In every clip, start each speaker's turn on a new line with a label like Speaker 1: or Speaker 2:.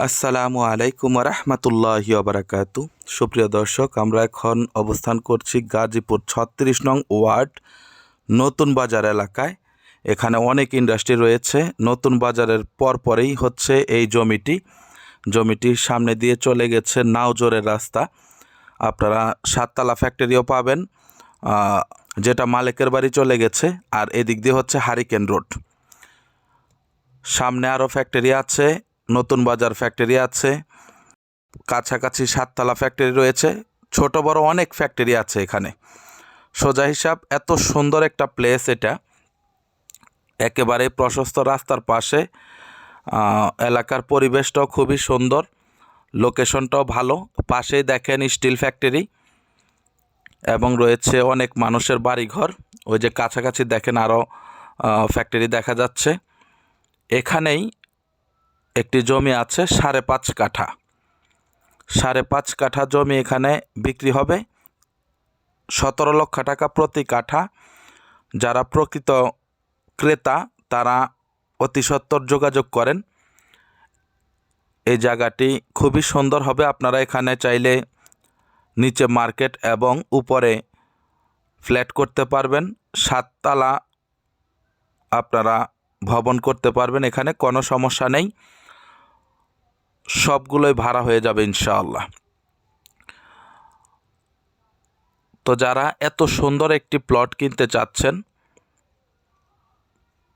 Speaker 1: আসসালামু আলাইকুম রহমতুল্লাহি ওবারাকাতু। সুপ্রিয় দর্শক, আমরা এখন অবস্থান করছি গাজীপুর ৩৬ নং ওয়ার্ড নতুন বাজার এলাকায়। এখানে অনেক ইন্ডাস্ট্রি রয়েছে। নতুন বাজারের পরপরেই হচ্ছে এই জমিটির সামনে দিয়ে চলে গেছে নাওজোরের রাস্তা। আপনারা সাততলা ফ্যাক্টরিও পাবেন, যেটা মালিকের বাড়ি চলে গেছে। আর এদিক দিয়ে হচ্ছে হারিকেন রোড। সামনে আরও ফ্যাক্টরি আছে, নতুন বাজার ফ্যাক্টরি আছে, কাছাকাছি সাততলা ফ্যাক্টরি রয়েছে, ছোট বড় অনেক ফ্যাক্টরি আছে এখানে। সোজা হিসাব এত সুন্দর একটা প্লেস এটা, একেবারে প্রশস্ত রাস্তার পাশে। এলাকার পরিবেশটাও খুবই সুন্দর, লোকেশনটাও ভালো। পাশেই দেখেন স্টিল ফ্যাক্টরি এবং রয়েছে অনেক মানুষের বাড়িঘর। ওই যে কাছাকাছি দেখেন আরও ফ্যাক্টরি দেখা যাচ্ছে। এখানেই একটি জমি আছে 5.5 কাঠা। 5.5 কাঠা জমি এখানে বিক্রি হবে 17 লক্ষ টাকা প্রতি কাঠা। যারা প্রকৃত ক্রেতা তারা অতি সত্বর যোগাযোগ করেন। এই জায়গাটি খুবই সুন্দর হবে। আপনারা এখানে চাইলে নিচে মার্কেট এবং উপরে ফ্ল্যাট করতে পারবেন। 7 তলা আপনারা ভবন করতে পারবেন। এখানে কোনো সমস্যা নেই, সবগুলোই ভাড়া হয়ে যাবে ইনশাআল্লাহ। তো যারা এত সুন্দর একটি প্লট কিনতে চাচ্ছেন,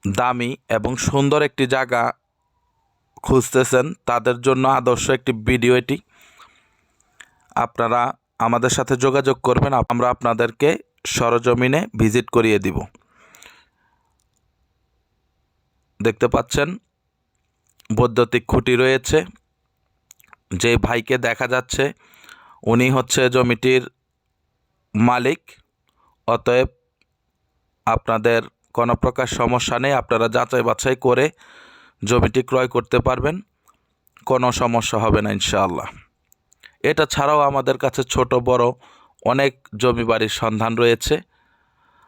Speaker 1: দামি এবং সুন্দর একটি জায়গা খুঁজতেছেন, তাদের জন্য আদর্শ একটি ভিডিও এটি। আপনারা আমাদের সাথে যোগাযোগ করবেন, আমরা আপনাদেরকে সরজমিনে ভিজিট করিয়ে দিব। দেখতে পাচ্ছেন বৈদ্যুতিক খুঁটি রয়েছে। যে ভাইকে দেখা যাচ্ছে উনি হচ্ছে জমিটির মালিক। অতএব আপনাদের কোনো প্রকার সমস্যা নেই, আপনারা যাচাই বাছাই করে জমিটি ক্রয় করতে পারবেন, কোনো সমস্যা হবে না ইনশাআল্লাহ। এটা ছাড়াও আমাদের কাছে ছোট বড় অনেক জমি বাড়ির সন্ধান রয়েছে।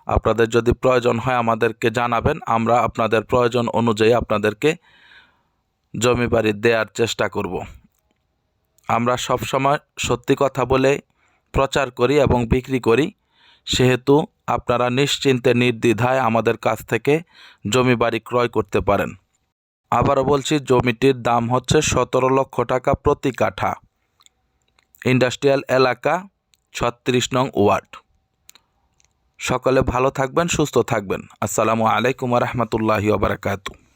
Speaker 1: আপনাদের যদি প্রয়োজন হয় আমাদেরকে জানাবেন, আমরা আপনাদের প্রয়োজন অনুযায়ী আপনাদেরকে জমি বাড়ি দেওয়ার চেষ্টা করব। আমরা সবসময় সত্যি কথা বলে প্রচার করি এবং বিক্রি করি, সেহেতু আপনারা নিশ্চিন্তে নির্দ্বিধায় আমাদের কাছ থেকে জমি বাড়ি ক্রয় করতে পারেন। আবারও বলছি, জমিটির দাম হচ্ছে 17 লক্ষ টাকা প্রতি কাঠা। ইন্ডাস্ট্রিয়াল এলাকা ৩৬ নং ওয়ার্ড। সকলে ভালো থাকবেন, সুস্থ থাকবেন। আসসালামু আলাইকুম রহমতুল্লাহি ওয়া বারাকাতুহু।